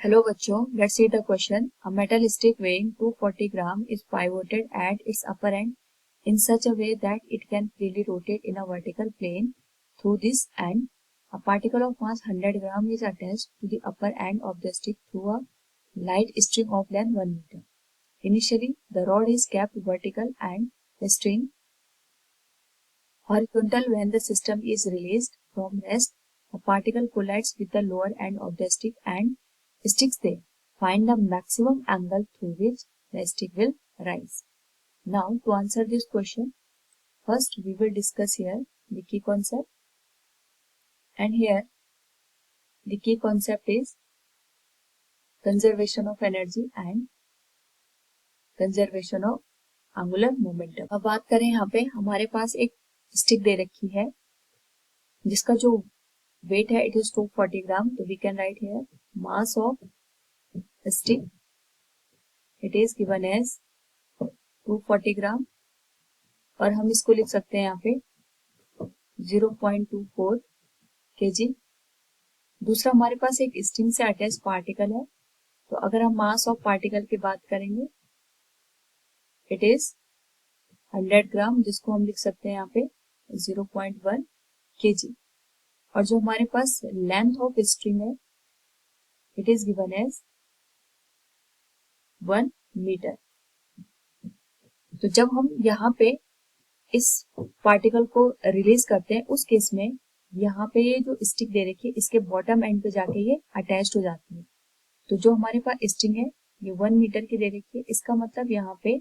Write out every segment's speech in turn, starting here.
Hello बच्चों, let's see the question. A metal stick weighing 240 gram is pivoted at its upper end in such a way that it can freely rotate in a vertical plane through this end. A particle of mass 100 gram is attached to the upper end of the stick through a light string of length 1 meter. Initially, the rod is kept vertical and the string horizontal. When the system is released from rest, a particle collides with the lower end of the stick and sticks there. Find the maximum angle through which the stick will rise. Now, to answer this question, first we will discuss here the key concept. And here, the key concept is conservation of energy and conservation of angular momentum. अब बात करें यहाँ पे हमारे पास एक stick दे रखी है जिसका जो वेट है इट इज 240 ग्राम. तो we can write here mass of stick it is given as 240 gram और हम इसको लिख सकते हैं यहाँ पे 0.24 kg. दूसरा हमारे पास एक स्ट्रिंग से अटैच पार्टिकल है. तो अगर हम मास ऑफ पार्टिकल की बात करेंगे इट इज 100 ग्राम जिसको हम लिख सकते हैं यहाँ पे 0.1 kg. और जो हमारे पास लेंथ ऑफ स्ट्रिंग है it is given as 1 metre. तो जब हम यहाँ पे इस पार्टिकल को रिलीज करते हैं उस केस में यहाँ पे ये जो स्टिक दे रखी है इसके बॉटम एंड पे जाके ये अटैच्ड हो जाती है. तो जो हमारे पास स्ट्रिंग है ये 1 मीटर की दे रखी है. इसका मतलब यहाँ पे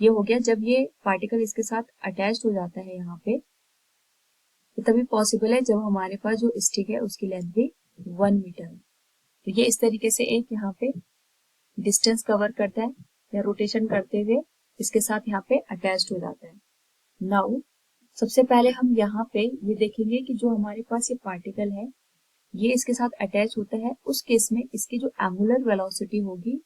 ये हो गया जब ये पार्टिकल इसके साथ अटैच्ड हो जाता है यहाँ पे तो तभी पॉसिबल है जब हमारे पास जो स्टिक है उसकी लेंथ भी 1 मीटर है. तो ये इस तरीके से एक यहाँ पे डिस्टेंस कवर करता है या रोटेशन करते हुए इसके साथ यहाँ पे अटैच्ड हो जाता है. नाउ सबसे पहले हम यहाँ पे ये देखेंगे कि जो हमारे पास ये पार्टिकल है ये इसके साथ अटैच होता है. उस केस में इसकी जो एंगुलर वेलोसिटी होगी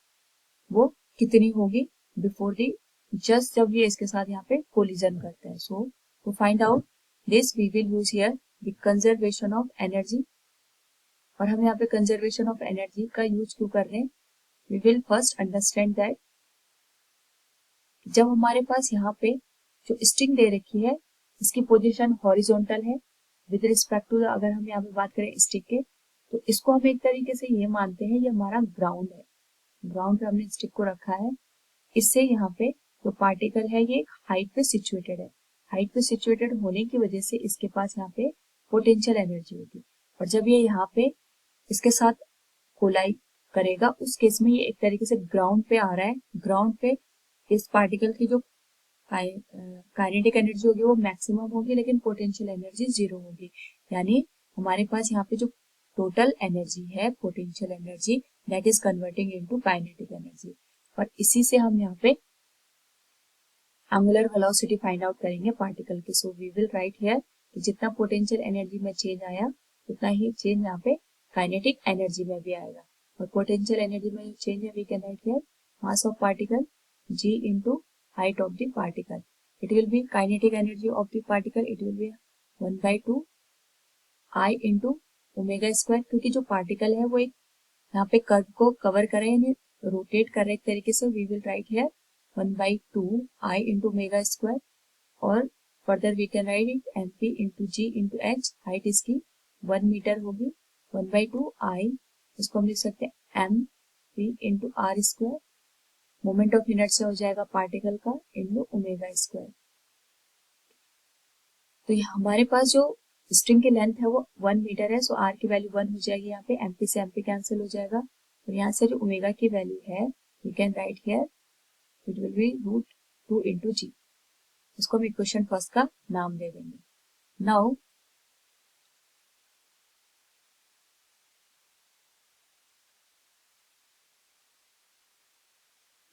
वो कितनी होगी बिफोर दी जस्ट जब ये इसके साथ यहाँ पे कोलिजन करता है. So to find out this we will use here the conservation of energy. और हम यहाँ पे कंजर्वेशन ऑफ एनर्जी का यूज क्यों कर रहे हैं we will first understand that जब हमारे पास यहाँ पे जो स्ट्रिंग दे रखी है इसकी पोजीशन हॉरिजॉन्टल है विद रिस्पेक्ट टू अगर हम यहाँ पे बात करें स्टिक के तो इसको हम एक तरीके से ये मानते हैं ये हमारा ग्राउंड है. ग्राउंड पे हमने स्टिक को रखा है. इससे यहाँ पे जो पार्टिकल है ये हाइट पे सिचुएटेड है. हाइट पे सिचुएटेड होने की वजह से इसके पास यहाँ पे पोटेंशियल एनर्जी होगी और जब ये यहाँ पे इसके साथ कोलाइड करेगा उस केस में ये एक तरीके से ग्राउंड पे आ रहा है. ग्राउंड पे इस पार्टिकल की जो काइनेटिक एनर्जी होगी वो मैक्सिमम होगी लेकिन पोटेंशियल एनर्जी 0 होगी. यानी हमारे पास यहाँ पे जो टोटल एनर्जी है potential energy that is converting into kinetic energy. और इसी से हम यहाँ पे एंगुलर वेलोसिटी फाइंड आउट करेंगे पार्टिकल की. So we will write here जितना पोटेंशियल एनर्जी में चेंज आया उतना ही चेंज यहाँ पे काइनेटिक एनर्जी में भी आएगा. और पोटेंशियल एनर्जी में जो चेंज है we can write here mass of particle g into height of the particle. It will be kinetic energy of the particle. It will be 1/2 I into omega square. क्योंकि जो particle है वो एक यहाँ पे कर्व को cover कर रहे हैं रोटेट कर रहे एक तरीके से. We will write here 1/2 I into omega square और further we can write it mp into g into h. Height इसकी 1 मीटर होगी. 1/2 I इसको हम लिख सकते हैं mp into r square. Moment of inertia हो जाएगा पार्टिकल का इनटू ओमेगा स्क्वायर. तो ये हमारे पास जो स्ट्रिंग की लेंथ है वो 1 मीटर है. सो आर की वैल्यू 1 हो जाएगी. यहाँ पे एमपी से एमपी कैंसिल हो जाएगा और यहाँ से जो ओमेगा की वैल्यू है we can write here it will be √2 into g. इसको हम इक्वेशन फर्स्ट का नाम दे देंगे. नाउ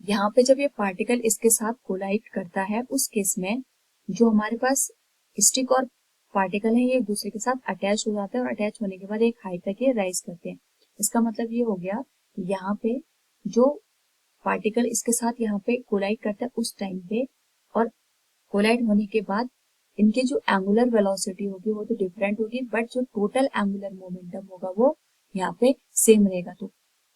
यहाँ पे जब ये पार्टिकल इसके साथ कोलाइड करता है उस केस में जो हमारे पास स्टिक और पार्टिकल है ये एक दूसरे के साथ अटैच हो जाते हैं और अटैच होने के बाद एक हाइट तक ये राइज करते हैं. इसका मतलब ये हो गया कि यहाँ पे जो पार्टिकल इसके साथ यहाँ पे कोलाइड करता है उस टाइम पे और कोलाइड होने के बाद इनके जो एंगुलर वेलोसिटी होगी वो तो डिफरेंट होगी बट जो टोटल एंगुलर मोमेंटम होगा वो यहाँ पे सेम रहेगा. तो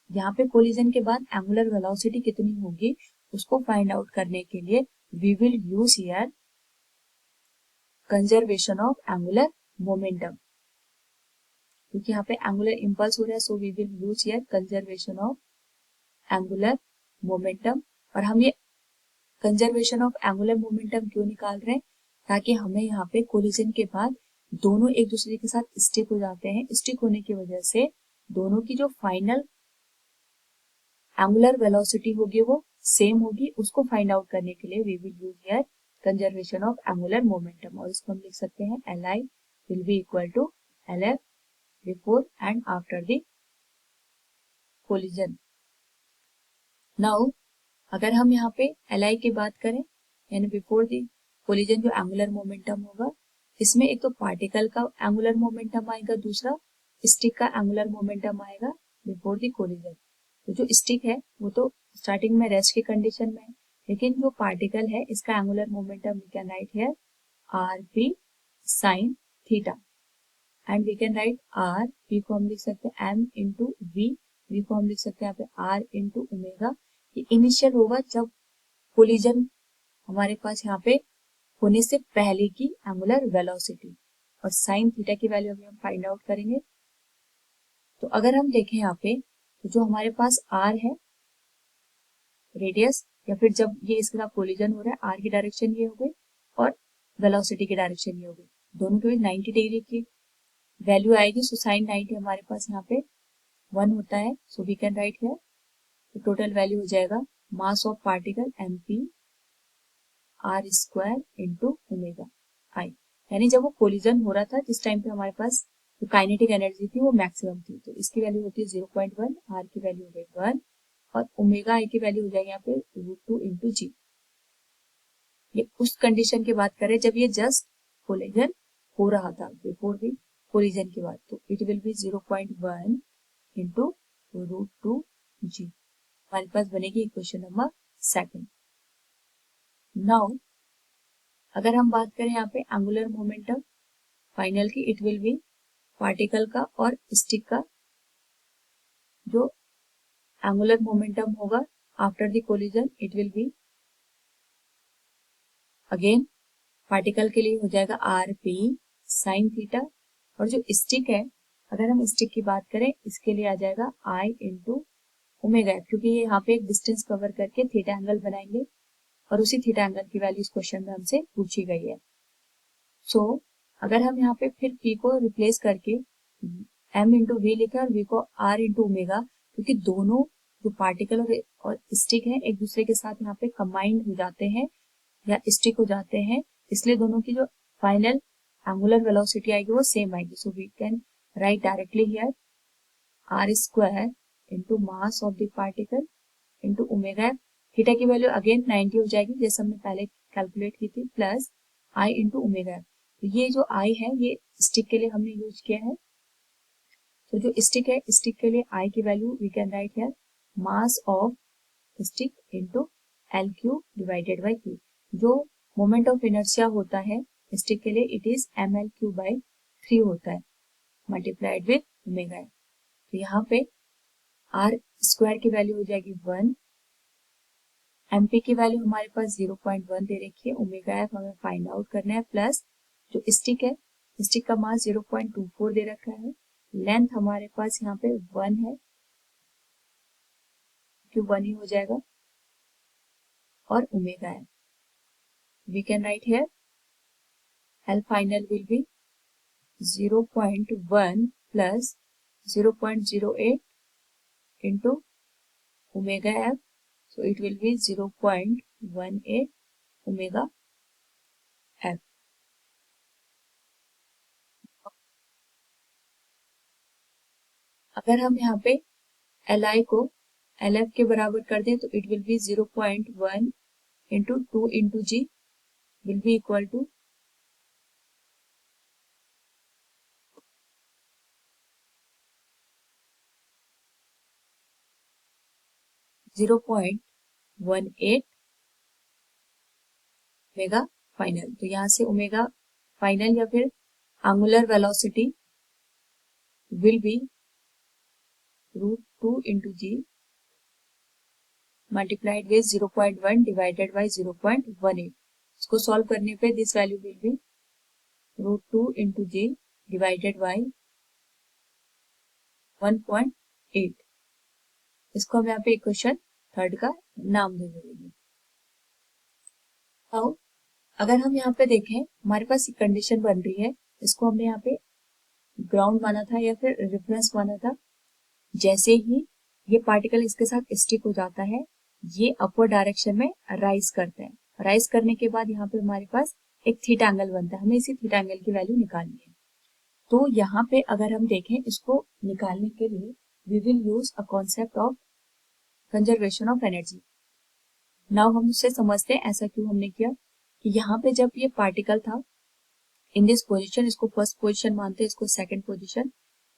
यहाँ पे कोलिजन के बाद एंगुलर वेलोसिटी कितनी होगी उसको फाइंड आउट करने के लिए we will use here conservation of angular momentum, क्योंकि यहाँ पे एंगुलर इम्पल्स हो रहा है, so we will use here conservation of angular momentum. और हम ये कंजर्वेशन ऑफ एंगुलर मोमेंटम क्यों निकाल रहे हैं, ताकि हमें यहाँ पे कोलिजन के बाद दोनों एक दूसरे के साथ स्टिक हो जाते हैं, स्टिक होने की वजह से दोनों की जो फाइनल एंगुलर वेलोसिटी होगी वो सेम होगी, उसको फाइंड आउट करने के लिए we will use here conservation of angular momentum. और इसको हम लिख सकते हैं Li will be equal to Lf before and after the collision. Now अगर हम यहाँ पे Li की बात करें यानी बिफोर द कोलिजन जो एंगुलर मोमेंटम होगा, इसमें एक तो पार्टिकल का एंगुलर मोमेंटम आएगा, दूसरा स्टिक का एंगुलर मोमेंटम आएगा बिफोर द कोलिजन। तो जो स्टिक है वो तो स्टार्टिंग में रेस्ट की कंडीशन में है, लेकिन जो पार्टिकल है इसका angular momentum we can write here r p sine theta, and we can write r p को हम लिख सकते हैं एम इंटू वी को हम लिख सकते हैं यहाँ पे आर इंटू ओमेगा। ये इनिशियल होगा जब कोलिजन हमारे पास यहाँ पे होने से पहले की एंगुलर वेलोसिटी, और साइन थीटा की वैल्यू अभी हम फाइंड आउट करेंगे। तो अगर हम देखें यहाँ पे तो जो हमारे पास आर है रेडियस, या फिर जब ये इसके साथ कोलिजन हो रहा है आर की डायरेक्शन ये हो गई और वेलोसिटी की डायरेक्शन ये हो गई, दोनों के बीच 90 डिग्री की वैल्यू आएगी। सो साइन 90 हमारे पास यहाँ पे 1 होता है, so we can write here तो टोटल वैल्यू हो जाएगा mass of particle m p r square into omega I. यानी जब वो कोलिजन हो रहा था जिस टाइम पे हमारे पास जो काइनेटिक एनर्जी थी वो मैक्सिमम थी, तो इसकी वैल्यू होती है 0.1, आर की वैल्यू हो गई 1 और ओमेगा आई की वैल्यू हो जाएगी यहाँ पे √2 इंटू जी। ये उस कंडीशन की बात करें जब ये जस्ट कोलिजन हो रहा था बिफोर द कोलिजन के बाद, तो इट विल बी 0.1 इंटू √2 जी। हमारे पास बनेगी इक्वेशन नंबर 2। नाउ अगर हम बात करें यहाँ पे एंगुलर मोमेंटम फाइनल की, इट विल बी पार्टिकल का और स्टिक का जो एंगुलर मोमेंटम होगा after the collision, it will be again particle के लिए हो जाएगा आर पी साइन थीटा, और जो स्टिक है अगर हम स्टिक की बात करें इसके लिए आ जाएगा आई इंटू ओमेगा, क्योंकि ये यहाँ पे एक डिस्टेंस कवर करके थीटा एंगल बनाएंगे और उसी थीटा एंगल की वैल्यू इस क्वेश्चन में हमसे पूछी गई है। सो अगर हम यहाँ पे फिर p को रिप्लेस करके m इंटू वी लिखे और v को r इंटू ओमेगा, क्योंकि दोनों जो पार्टिकल और स्टिक है एक दूसरे के साथ यहाँ पे कंबाइंड हो जाते हैं या स्टिक हो जाते हैं, इसलिए दोनों की जो फाइनल एंगुलर वेलोसिटी आएगी वो सेम आएगी। So we can write directly here r square into mass of the particle into omega. Theta की वैल्यू अगेन 90 हो जाएगी जैसे हमने पहले कैलकुलेट की थी, प्लस आई इंटू ओमेगा। तो ये जो आई है ये स्टिक के लिए हमने यूज किया है, तो जो स्टिक है स्टिक के लिए आई की value we can write here mass of stick into l q divided by q. जो मोमेंट ऑफ इनर्शिया होता है स्टिक के लिए it is m l q by 3 होता है मल्टीप्लाइड विद ओमेगा। तो यहाँ पे आर स्क्वायर की वैल्यू हो जाएगी 1, एमपी की वैल्यू हमारे पास 0.1 दे रखी है, ओमेगा एफ हमें फाइंड आउट करना है, प्लस जो स्टिक है स्टिक का मास 0.24 दे रखा है, लेंथ हमारे पास यहाँ पे 1 है क्यों 1 ही हो जाएगा, और omega f we can write here l final will be 0.1 plus 0.08 into omega f, so it will be 0.18 omega f। अगर हम यहाँ पे Li को Lf के बराबर कर दें तो it will be 0.1 into 2 into g will be equal to 0.18 omega final. तो यहाँ से ओमेगा फाइनल या फिर angular velocity will be √2 into g multiplied with 0.1 divided by 0.18. इसको सॉल्व करने पे this value will be √2 into g divided by 1.8. इसको हम यहाँ पे इक्वेशन थर्ड का नाम दे देंगे. अब अगर हम यहाँ पे देखें, हमारे पास एक कंडीशन बन रही है, इसको हमने यहाँ पे ग्राउंड माना था या फिर रेफरेंस माना था. जैसे ही ये पार्टिकल इसके साथ स्टिक हो जाता है, ये अपवर्ड डायरेक्शन में राइज करते हैं. राइज करने के बाद यहाँ पे हमारे पास एक थीटा एंगल बनता है. हमें इसी थीटा एंगल की वैल्यू निकालनी है. तो यहाँ पे अगर हम देखें, इसको निकालने के लिए we will use a concept of conservation of energy. Now हम उससे समझते हैं ऐसा क्यों हमने किया. कि यहाँ पे जब ये पार्टिकल था इन दिस पोजिशन, इसको फर्स्ट पोजिशन मानते हैं, इसको सेकेंड पोजिशन.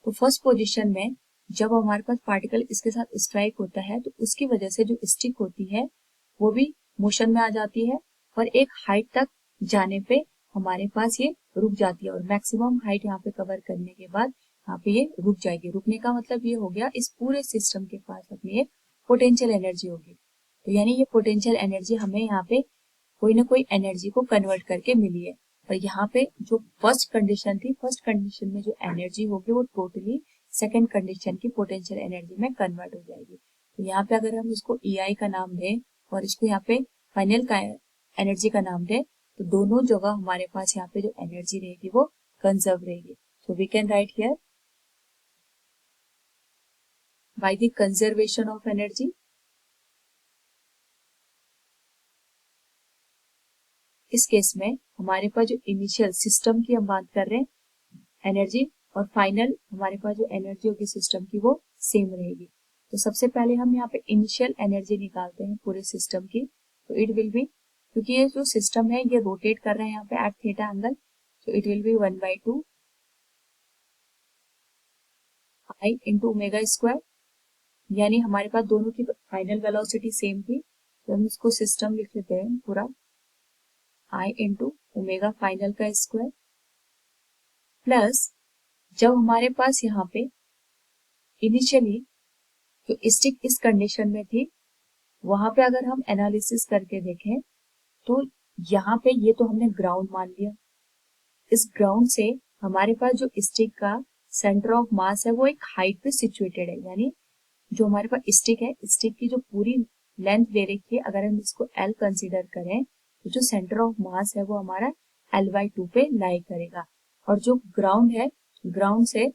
तो फर्स्ट पोजिशन में जब हमारे पास पार्टिकल इसके साथ स्ट्राइक होता है, तो उसकी वजह से जो स्टिक होती है वो भी मोशन में आ जाती है और एक हाइट तक जाने पे हमारे पास ये रुक जाती है. और मैक्सिमम हाइट यहाँ पे कवर करने के बाद यहाँ पे ये रुक जाएगी. रुकने का मतलब ये हो गया, इस पूरे सिस्टम के पास अपनी एक पोटेंशियल एनर्जी होगी. तो यानी ये पोटेंशियल एनर्जी हमें यहाँ पे कोई ना कोई एनर्जी को कन्वर्ट करके मिली है. और यहाँ पे जो फर्स्ट कंडीशन थी, फर्स्ट कंडीशन में जो एनर्जी होगी वो टोटली सेकंड कंडीशन की पोटेंशियल एनर्जी में कन्वर्ट हो जाएगी. तो यहाँ पे अगर हम इसको EI का नाम दें और इसको यहाँ पे फाइनल का एनर्जी का नाम दें, तो दोनों जगह हमारे पास यहाँ पे जो एनर्जी रहेगी वो कंजर्व रहेगी. So we can write here by the conservation of energy. इस केस में हमारे पास जो इनिशियल सिस्टम की हम बात कर रहे हैं एनर्जी, और फाइनल हमारे पास जो एनर्जी होगी सिस्टम की वो सेम रहेगी. तो सबसे पहले हम यहाँ पे इनिशियल एनर्जी निकालते हैं पूरे सिस्टम की. तो इट विल बी, क्योंकि ये जो सिस्टम है ये रोटेट कर रहे हैं यहाँ पे एट थीटा एंगल, तो it will B 1/2 I into omega square. यानी हमारे पास दोनों की फाइनल वेलोसिटी सेम थी, तो हम इसको सिस्टम लिख लेते हैं पूरा I इंटू ओमेगा फाइनल का स्क्वायर, प्लस जब हमारे पास यहाँ पे इनिशियली जो स्टिक इस कंडीशन में थी, वहां पे अगर हम एनालिसिस करके देखें तो यहाँ पे ये तो हमने ग्राउंड मान लिया. इस ग्राउंड से हमारे पास जो स्टिक का सेंटर ऑफ मास है वो एक हाइट पे सिचुएटेड है. यानी जो हमारे पास स्टिक है, स्टिक की जो पूरी लेंथ दे रखी है, अगर हम इसको L कंसीडर करें तो जो सेंटर ऑफ मास है वो हमारा L/2 पे लाई करेगा. और जो ग्राउंड है, ग्राउंड से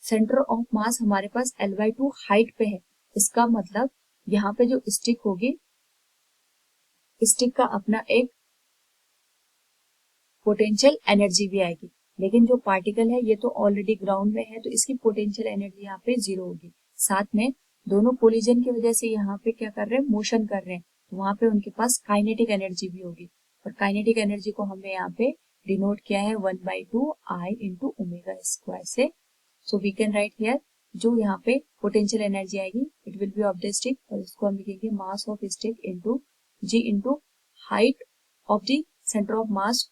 सेंटर ऑफ मास हमारे पास L/2 हाइट पे है. इसका मतलब यहाँ पे जो स्टिक होगी, स्टिक का अपना एक पोटेंशियल एनर्जी भी आएगी. लेकिन जो पार्टिकल है ये तो ऑलरेडी ग्राउंड में है, तो इसकी पोटेंशियल एनर्जी यहाँ पे 0 होगी. साथ में दोनों कोलिजन की वजह से यहाँ पे क्या कर रहे हैं, मोशन कर रहे हैं, तो वहां पे उनके पास काइनेटिक एनर्जी भी होगी. और काइनेटिक एनर्जी को हमने यहाँ पे डिनोट किया है 1/2 I इंटू ओमेगा स्क्वायर से. So we can write here जो यहाँ पे पोटेंशियल एनर्जी आएगी it will be of the stick, और इसको हम लिखेंगे mass of stick into G into height of the centre of mass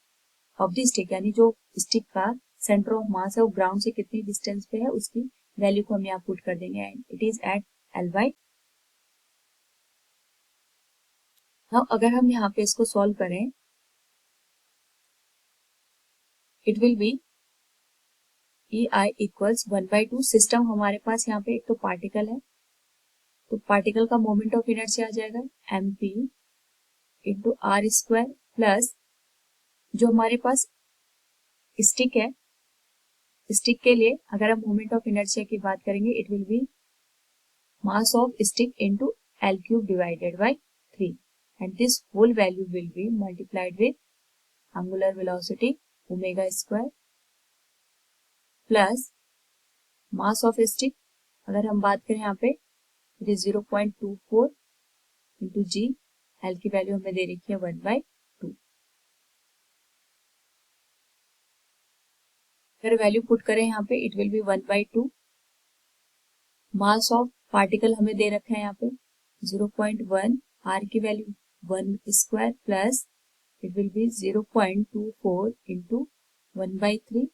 of the stick. यानी जो स्टिक का सेंटर ऑफ मास है वो ग्राउंड से कितनी डिस्टेंस पे है उसकी वैल्यू को हम यहाँ पुट कर देंगे, and it is at L/. Now अगर हम यहाँ पे इसको सॉल्व करें, it will be EI equals 1/2. System हमारे पास यहाँ पे एक तो पार्टिकल है, तो पार्टिकल का मोमेंट ऑफ इनर्जी आ जाएगा mp into r square, plus जो हमारे पास स्टिक है, स्टिक के लिए अगर हम मोमेंट ऑफ इनर्शिया की बात करेंगे it will be mass of stick into L³ divided by 3, and this whole value will be multiplied with angular velocity omega square plus mass of stick. अगर हम बात करें यहाँ पे it is 0.24 into G. L की value हमें दे रखी है 1/2. अगर वैल्यू पुट करें यहाँ पे it will B 1/2. Mass of particle हमें दे रखा है यहाँ पे 0.1, R की value 1 square plus it will B 0.24 into 1/3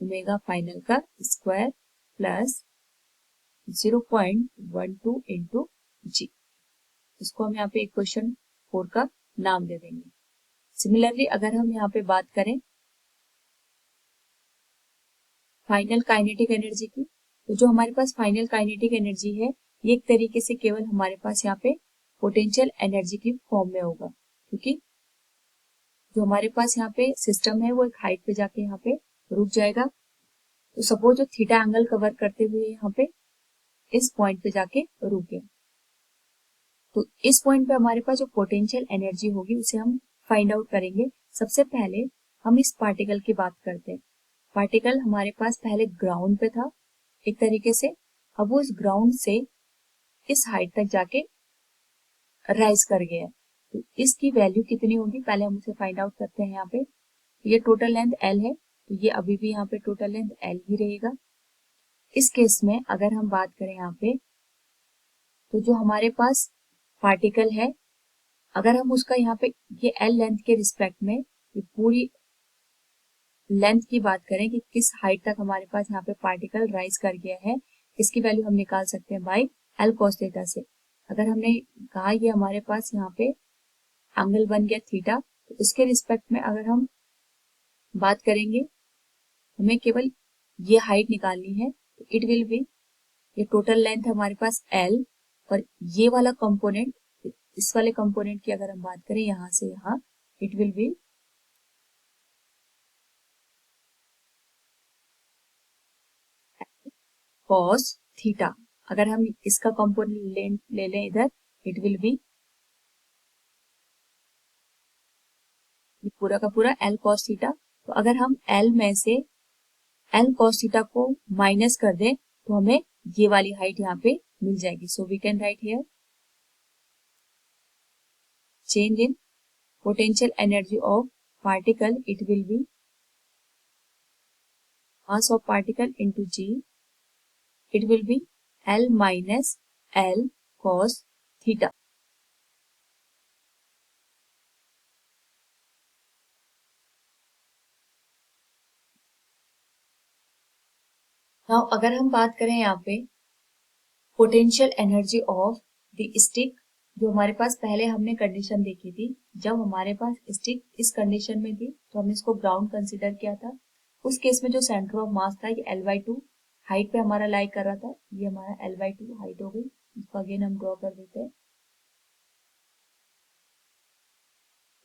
omega final का स्क्वायर प्लस 0.12 इंटू जी। इसको हम यहाँ पे इक्वेशन 4 का नाम दे देंगे। सिमिलरली अगर हम यहाँ पे बात करें फाइनल काइनेटिक एनर्जी की, तो जो हमारे पास फाइनल काइनेटिक एनर्जी है ये एक तरीके से केवल हमारे पास यहाँ पे पोटेंशियल एनर्जी की फॉर्म में होगा, क्योंकि जो हमारे पास यहाँ पे सिस्टम है वो एक हाइट पे जाके यहाँ पे रुक जाएगा। तो सपोज जो थीटा एंगल कवर करते हुए यहाँ पे इस पॉइंट पे जाके रुक गया, तो इस पॉइंट पे हमारे पास जो पोटेंशियल एनर्जी होगी उसे हम फाइंड आउट करेंगे। सबसे पहले हम इस पार्टिकल की बात करते हैं। पार्टिकल हमारे पास पहले ग्राउंड पे था एक तरीके से, अब वो इस ग्राउंड से इस हाइट तक जाके राइज कर गया है। तो इसकी वैल्यू कितनी होगी पहले हम उसे फाइंड आउट करते हैं। यहाँ पे ये टोटल लेंथ L है, तो ये अभी भी यहाँ पे टोटल लेंथ L ही रहेगा। इस केस में अगर हम बात करें यहाँ पे, तो जो हमारे पास पार्टिकल है अगर हम उसका यहाँ पे ये L लेंथ के रिस्पेक्ट में ये पूरी लेंथ की बात करें कि किस हाइट तक हमारे पास यहाँ पे पार्टिकल राइज कर गया है, इसकी वैल्यू हम निकाल सकते हैं बाय L cos थीटा से। अगर हमने कहा ये हमारे पास यहाँ पे एंगल बन गया थीटा, तो इसके रिस्पेक्ट में अगर हम बात करेंगे हमें केवल ये हाइट निकालनी है, तो इट विल बी ये टोटल लेंथ हमारे पास L और ये वाला कंपोनेंट, इस वाले कंपोनेंट की अगर हम बात करें यहाँ से यहाँ, it will B cos theta. अगर हम इसका कंपोनेंट ले लें इधर, इट विल बी पूरा का पूरा L cos थीटा। तो अगर हम L में से L cos थीटा को माइनस कर दें तो हमें ये वाली हाइट यहाँ पे मिल जाएगी। So we can write here change in potential energy of particle, it will be mass of particle into g, it will be L minus L cos theta। Now अगर हम बात करें यहाँ पे potential energy of the stick, जो हमारे पास पहले हमने कंडीशन देखी थी, जब हमारे पास स्टिक इस कंडीशन में थी तो हमने इसको ग्राउंड कंसिडर किया था। उस केस में जो सेंटर ऑफ मास था ये L/2 हाइट पे हमारा लाई कर रहा था, ये हमारा L/2 हाइट हो गई। इसको अगेन हम ड्रॉ कर देते हैं।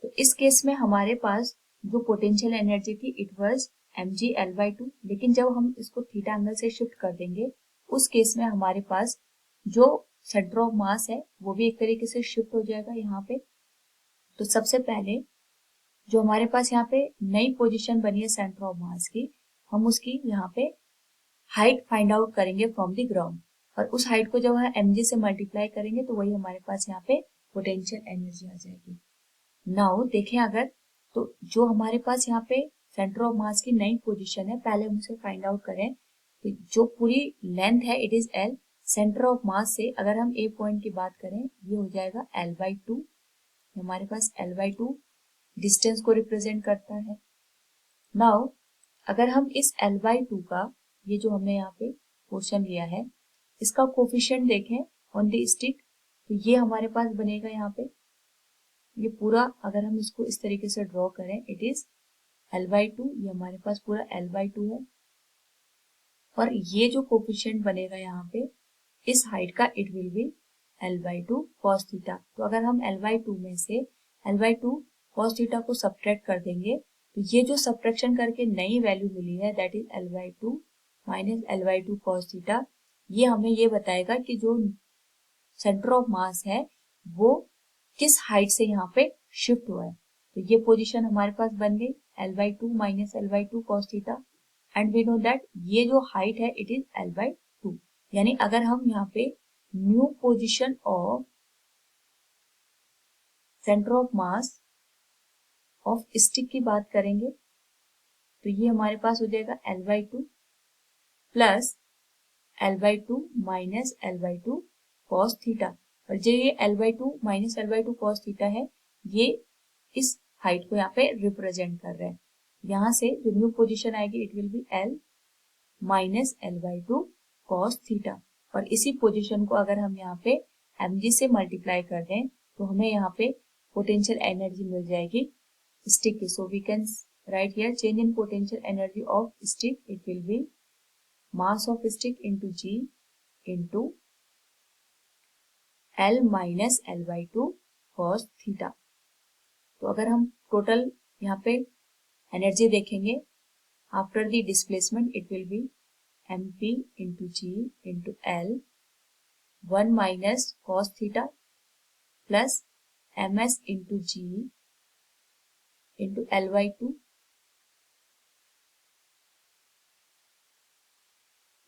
तो इस केस में हमारे पास जो पोटेंशियल एनर्जी थी इट वाज mg L/2, लेकिन जब हम इसको थीटा एंगल से शिफ्ट कर देंगे उस केस में हमारे पास जो सेंटर ऑफ मास है वो भी एक तरीके से शिफ्ट हो जाएगा यहाँ पे। तो सबसे पहले जो हमारे पास यहाँ पे नई पोजीशन बनी है सेंटर ऑफ मास की, हम उसकी यहाँ पे हाइट फाइंड आउट करेंगे फ्रॉम द ग्राउंड, और उस हाइट को जब हम mg से मल्टीप्लाई करेंगे तो वही हमारे पास यहाँ पे पोटेंशियल एनर्जी आ जाएगी। नाउ देखें अगर, तो जो हमारे पास यहाँ पे सेंटर ऑफ मास की नई पोजीशन है पहले हम उसे फाइंड आउट करें। तो जो पूरी लेंथ है it is L, centre of मास से अगर हम ए पॉइंट की बात करें ये हो जाएगा L/2। हमारे पास L/2 डिस्टेंस को रिप्रेजेंट करता है। नाउ अगर हम इस L/2 का ये जो हमने यहाँ पे पोर्शन लिया है इसका कोफिशिएंट देखें ऑन द स्टिक, तो ये हमारे पास बनेगा यहाँ पे ये पूरा, अगर हम इसको इस तरीके से ड्रॉ करें इट इज L/2, ये हमारे पास पूरा L/2 है, और ये जो कोफिशिएंट बनेगा यहाँ पे इस हाइट का it will B L/2 cos theta. तो अगर हम L/2 में से L/2 cos थीटा को सब्ट्रैक्ट कर देंगे तो ये जो सब्ट्रैक्शन करके नई वैल्यू मिली है that is L/2 minus L/2 cos theta, ये हमें ये बताएगा कि जो सेंटर ऑफ मास है वो किस हाइट से यहाँ पे शिफ्ट हुआ है। तो ये पोजीशन हमारे पास बन गई L/2 माइनस L/2 cos थीटा, एंड वी नो दैट ये जो हाइट है इट इज L/2। यानी अगर हम यहाँ पे new position of centre of mass of stick की बात करेंगे तो ये हमारे पास हो जाएगा L/2 plus L/2 minus L/2 cos theta, और जो ये L/2 minus L/2 cos theta है ये इस हाइट को यहाँ पे रिप्रेजेंट कर रहा है। यहाँ से जो न्यू पोजीशन आएगी it will B L minus L/2 cos theta, और इसी पोजीशन को अगर हम यहाँ पे mg से मल्टीप्लाई कर दें तो हमें यहाँ पे पोटेंशियल एनर्जी मिल जाएगी स्टिक की. So we can write here change in potential energy of stick, it will be mass of stick into g into L minus L/2 cos theta. तो अगर हम टोटल यहाँ पे एनर्जी देखेंगे after the displacement it will be mp into g into L 1 minus cos theta plus ms into g into L/2.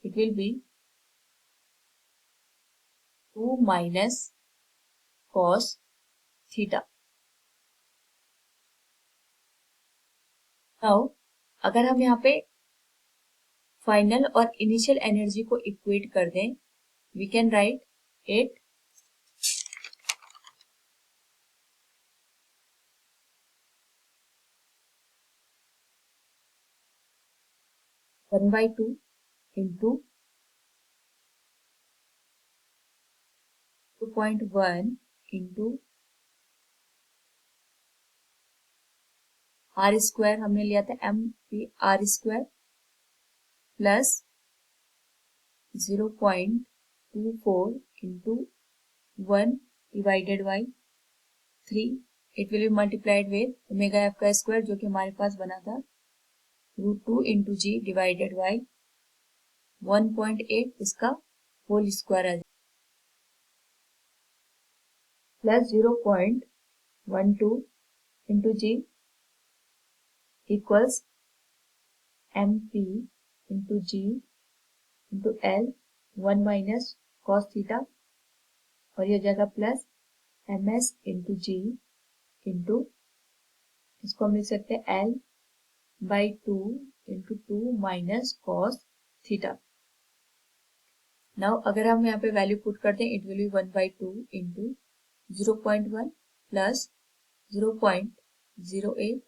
It will be 2 minus cos theta. Now अगर हम यहाँ पे फाइनल और इनिशियल एनर्जी को equate कर दें, we can write it 1/2 into 2.1 into r square हमने लिया था mp/r square plus 0.24 into 1 divided by 3. It will be multiplied with omega f का स्क्वायर जो कि हमारे पास बना था √2 into g divided by 1.8 इसका होल स्क्वायर आ जाएगा plus 0.12 into g equals mp into g into L 1 minus cos theta और ये हो जाएगा plus ms into g into इसको हम लिख सकते हैं L/2 into 2 minus cos theta. Now अगर हम यहाँ पे वैल्यू पुट करते हैं it will B 1/2 into 0.1 plus 0.08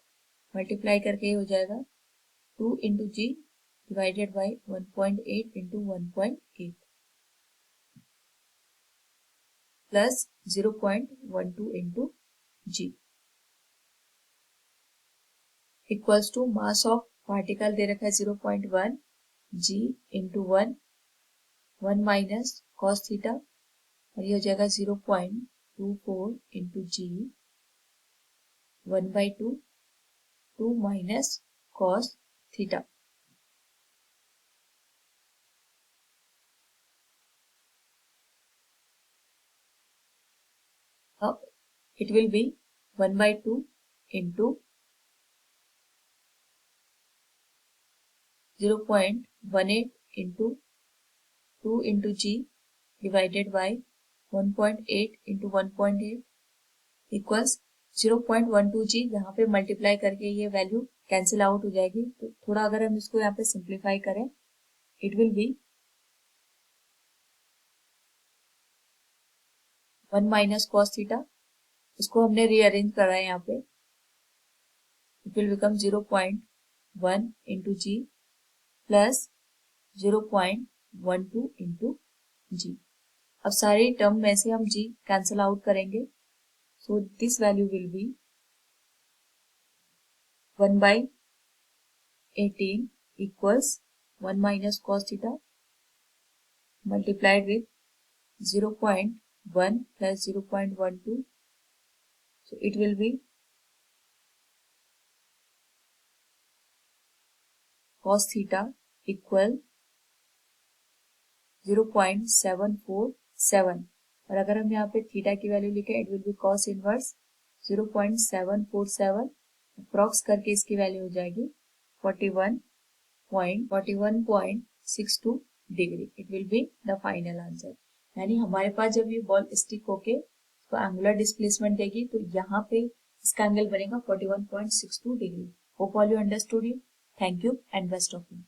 multiply करके हो जाएगा 2 into g divided by 1.8 into 1.8 plus 0.12 into g equals to mass of particle दे रखा है 0.1 g into 1 minus cos theta और ये हो जाएगा 0.24 into g 1/2 2 minus cos theta. Now it will be 1/2 into 0.18 into 2 into g divided by 1.8 into 1.8 equals 0.12 g. यहाँ पे multiply करके ये वैल्यू कैंसिल आउट हो जाएगी तो थोड़ा अगर हम इसको यहाँ पे सिंप्लीफाई करें it will B 1 minus cos theta. इसको हमने रीअरेंज करा है यहाँ पे it will become 0.1 into g plus 0.12 into g. अब सारी टर्म में से हम g कैंसिल आउट करेंगे so this value will B 1/18 equals 1 minus cos theta multiplied with 0.1 plus 0.12 so it will be cos theta equal 0.747 और अगर हम यहाँ पे थीटा की वैल्यू लिखें it will B cos inverse 0.747 approx करके इसकी वैल्यू हो जाएगी 41.62 degree. It will be the final answer. यानी हमारे पास जब ये बॉल स्टिक होके तो एंगुलर डिस्प्लेसमेंट देगी तो यहाँ पे इसका एंगल बनेगा 41.62 degree. Hope all you understood it. Thank you and best of luck.